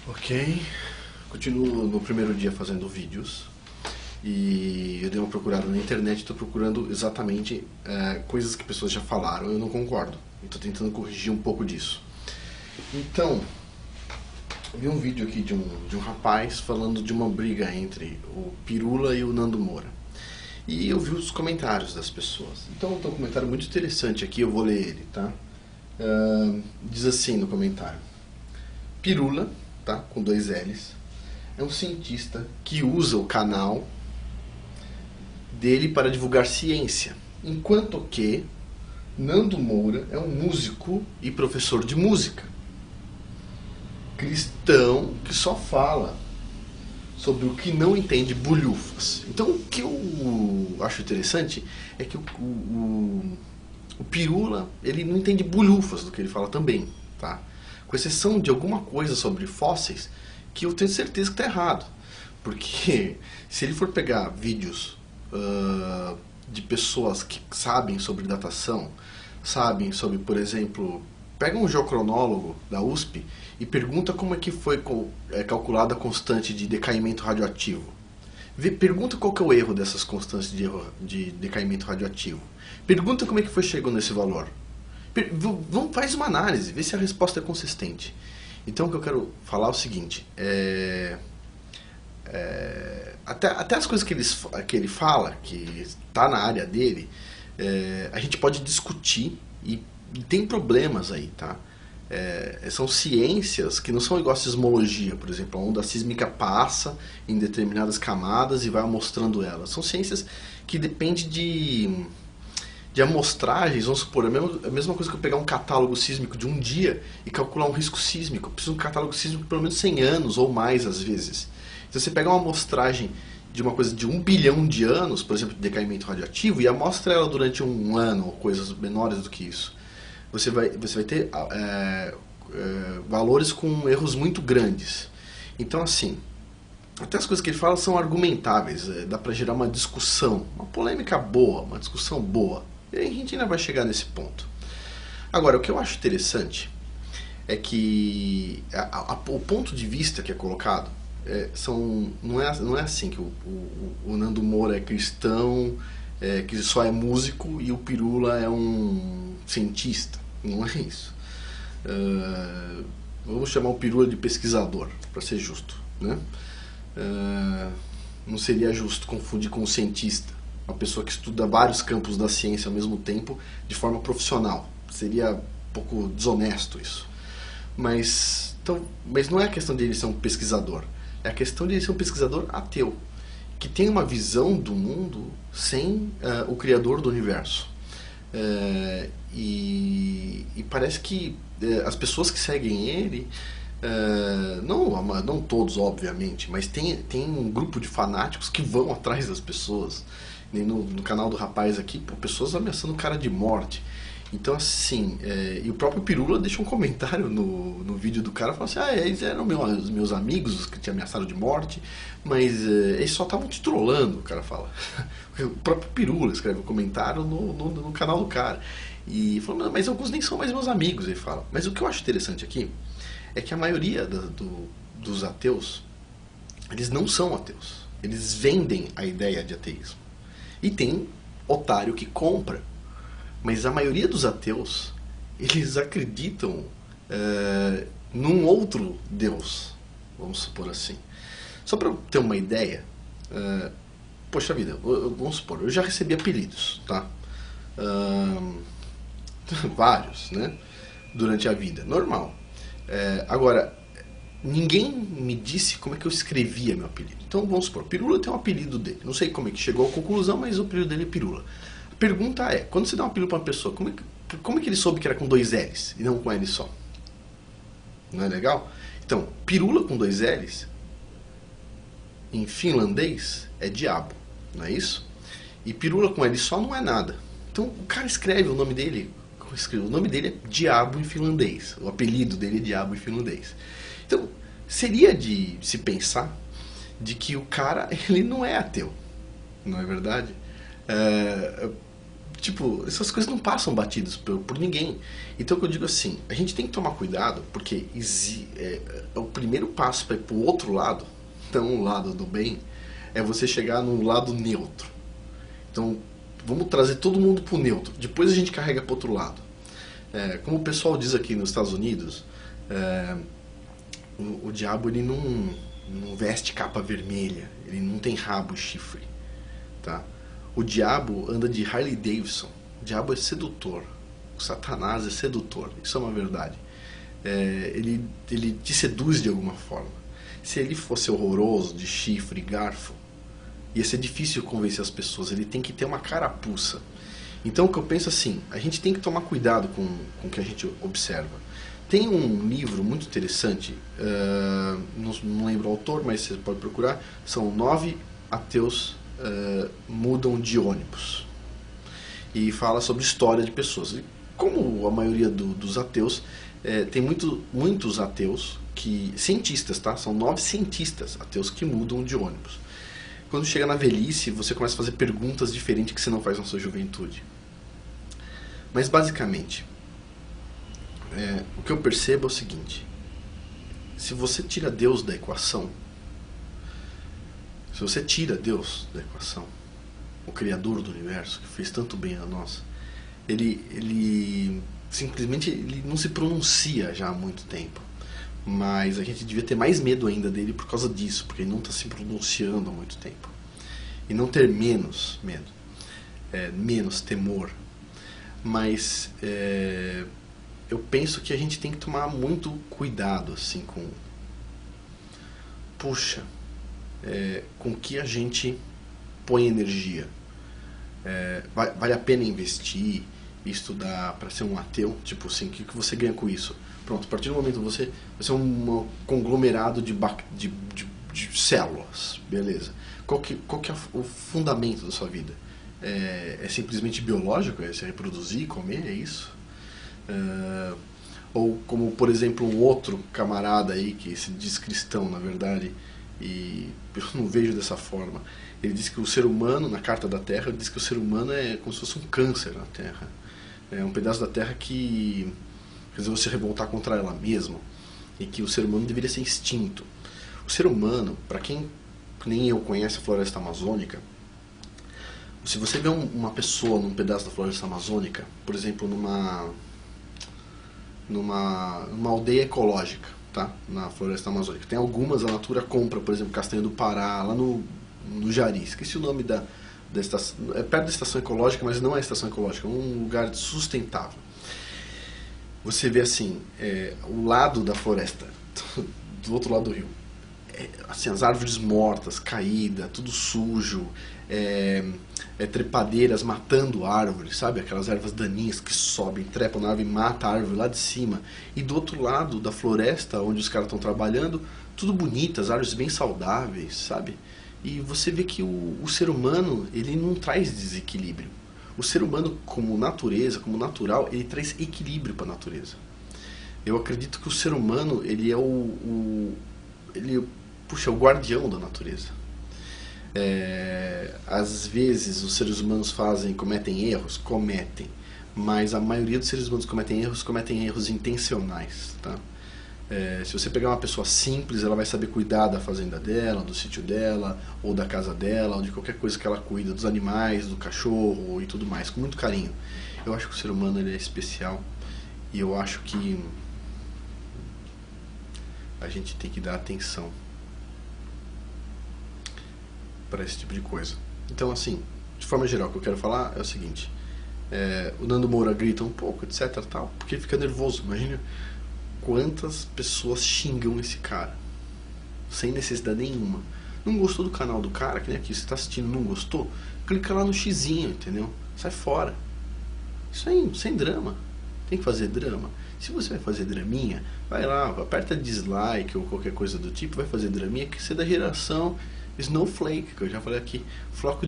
Ok, continuo no primeiro dia fazendo vídeos e eu dei uma procurada na internet e estou procurando exatamente coisas que pessoas já falaram e eu não concordo. Estou tentando corrigir um pouco disso. Então, eu vi um vídeo aqui de um rapaz falando de uma briga entre o Pirula e o Nando Moura. E eu vi os comentários das pessoas. Então tem um comentário muito interessante aqui, eu vou ler ele, tá? Diz assim no comentário: Pirula, tá, com dois L's, é um cientista que usa o canal dele para divulgar ciência, enquanto que Nando Moura é um músico e professor de música, cristão que só fala sobre o que não entende bulhufas. Então o que eu acho interessante é que o Pirula, ele não entende bulhufas do que ele fala também, tá? Com exceção de alguma coisa sobre fósseis que eu tenho certeza que está errado. Porque se ele for pegar vídeos de pessoas que sabem sobre datação, sabem sobre, por exemplo, pega um geocronólogo da USP e pergunta como é que foi calculada a constante de decaimento radioativo. Pergunta qual que é o erro dessas constantes de decaimento radioativo. Pergunta como é que foi chegando nesse valor. Faz uma análise, vê se a resposta é consistente. Então o que eu quero falar é o seguinte, até as coisas que ele fala, que está na área dele, a gente pode discutir e tem problemas aí, tá? São ciências que não são igual a sismologia, por exemplo, a onda sísmica passa em determinadas camadas e vai amostrando elas. São ciências que dependem de amostragens, vamos supor, a mesma coisa que eu pegar um catálogo sísmico de um dia e calcular um risco sísmico. Eu preciso de um catálogo sísmico de pelo menos 100 anos ou mais às vezes. Então você pega uma amostragem de uma coisa de 1 bilhão de anos, por exemplo, de decaimento radioativo, e amostra ela durante um ano ou coisas menores do que isso. Você vai ter valores com erros muito grandes. Então, assim, até as coisas que ele fala são argumentáveis, dá pra gerar uma discussão, uma polêmica boa, uma discussão boa. E a gente ainda vai chegar nesse ponto. Agora, o que eu acho interessante é que o ponto de vista que é colocado não é assim que o Nando Moura é cristão, que só é músico e o Pirula é um cientista. Não é isso. Vamos chamar o Pirula de pesquisador, para ser justo, né? Não seria justo confundir com um cientista, uma pessoa que estuda vários campos da ciência ao mesmo tempo de forma profissional. Seria um pouco desonesto isso. Mas não é a questão de ele ser um pesquisador, é a questão de ele ser um pesquisador ateu, que tem uma visão do mundo sem o criador do universo. E parece que as pessoas que seguem ele, não todos obviamente, mas tem um grupo de fanáticos que vão atrás das pessoas. No canal do rapaz aqui, pessoas ameaçando o cara de morte. Então assim, e o próprio Pirula deixa um comentário no vídeo do cara, falando assim: eles eram os meus amigos, os que te ameaçaram de morte, mas eles só estavam te trollando, o cara fala. O próprio Pirula escreve um comentário no canal do cara e falou: mas alguns nem são mais meus amigos, ele fala. Mas o que eu acho interessante aqui é que a maioria dos ateus, eles não são ateus, eles vendem a ideia de ateísmo. E tem otário que compra. Mas a maioria dos ateus, eles acreditam num outro Deus, vamos supor assim. Só para eu ter uma ideia, poxa vida, vamos supor, eu já recebi apelidos, tá? Vários, né? Durante a vida, normal. Agora, ninguém me disse como é que eu escrevia meu apelido. Então vamos supor, Pirula tem um apelido dele. Não sei como é que chegou à conclusão, mas o apelido dele é Pirula. A pergunta é, quando você dá um apelido para uma pessoa, como é que ele soube que era com dois L's e não com L só? Não é legal? Então, Pirula com dois L's, em finlandês, é diabo, não é isso? E Pirula com L só não é nada. Então o cara escreve o nome dele, o nome dele é diabo em finlandês, o apelido dele é diabo em finlandês. Então, seria de se pensar de que o cara, ele não é ateu, não é verdade? Tipo, essas coisas não passam batidas por ninguém. Então, o que eu digo assim, a gente tem que tomar cuidado, porque o primeiro passo para ir pro outro lado, então o lado do bem, é você chegar num lado neutro. Então, vamos trazer todo mundo pro neutro. Depois a gente carrega pro outro lado. Como o pessoal diz aqui nos Estados Unidos, o diabo ele não veste capa vermelha, ele não tem rabo e chifre, tá? O diabo anda de Harley Davidson. O diabo é sedutor. O Satanás é sedutor. Isso é uma verdade. Ele te seduz de alguma forma. Se ele fosse horroroso, de chifre e garfo, ia ser difícil convencer as pessoas. Ele tem que ter uma carapuça. Então o que eu penso assim, a gente tem que tomar cuidado com o que a gente observa. Tem um livro muito interessante, não lembro o autor, mas você pode procurar, são 9 ateus mudam de ônibus. E fala sobre história de pessoas. E como a maioria dos ateus, tem muitos ateus, cientistas, tá? São 9 cientistas ateus que mudam de ônibus. Quando chega na velhice, você começa a fazer perguntas diferentes que você não faz na sua juventude. Mas basicamente, o que eu percebo é o seguinte: se você tira Deus da equação, o Criador do Universo, que fez tanto bem a nós, ele simplesmente não se pronuncia já há muito tempo. Mas a gente devia ter mais medo ainda dele por causa disso, porque ele não está se pronunciando há muito tempo. E não ter menos medo, menos temor. Mas eu penso que a gente tem que tomar muito cuidado assim com que a gente põe energia. Vale a pena investir e estudar para ser um ateu? Tipo assim, o que você ganha com isso? Pronto, a partir do momento você é um conglomerado de células, beleza. Qual que é o fundamento da sua vida? É simplesmente biológico? É se reproduzir, comer? É isso? Ou como, por exemplo, um outro camarada aí que se diz cristão, na verdade, e eu não vejo dessa forma. Ele diz que o ser humano, na Carta da Terra, ele diz que o ser humano é como se fosse um câncer na Terra. É um pedaço da Terra que resolveu se revoltar contra ela mesma, e que o ser humano deveria ser extinto. O ser humano, para quem nem eu conhece a floresta amazônica, se você vê uma pessoa num pedaço da floresta amazônica, por exemplo, numa aldeia ecológica, tá? Na floresta amazônica, tem algumas, a Natura compra, por exemplo, Castanha do Pará, lá no Jari, esqueci o nome da estação, é perto da estação ecológica, mas não é estação ecológica, é um lugar sustentável. Você vê assim, o lado da floresta, do outro lado do rio, assim, as árvores mortas, caídas, tudo sujo, trepadeiras matando árvores, sabe? Aquelas ervas daninhas que sobem, trepam na árvore e matam a árvore lá de cima. E do outro lado da floresta, onde os caras estão trabalhando, tudo bonito, as árvores bem saudáveis, sabe? E você vê que o ser humano, ele não traz desequilíbrio. O ser humano, como natureza, como natural, ele traz equilíbrio para a natureza. Eu acredito que o ser humano, ele é o guardião da natureza. Às vezes os seres humanos cometem erros, mas a maioria dos seres humanos cometem erros intencionais, tá? Se você pegar uma pessoa simples, ela vai saber cuidar da fazenda dela, do sítio dela, ou da casa dela, ou de qualquer coisa que ela cuida, dos animais, do cachorro e tudo mais, com muito carinho. Eu acho que o ser humano ele é especial, e eu acho que a gente tem que dar atenção para esse tipo de coisa. Então, assim, de forma geral, o que eu quero falar é o seguinte: o Nando Moura grita um pouco, etc, tal, porque ele fica nervoso. Imagina quantas pessoas xingam esse cara sem necessidade nenhuma. Não gostou do canal do cara, que nem aqui, você está assistindo, não gostou? Clica lá no xizinho, entendeu? Sai fora. Isso aí, sem drama. Tem que fazer drama. Se você vai fazer draminha, vai lá, aperta dislike ou qualquer coisa do tipo, vai fazer draminha, que você é da geração Snowflake, que eu já falei aqui, floco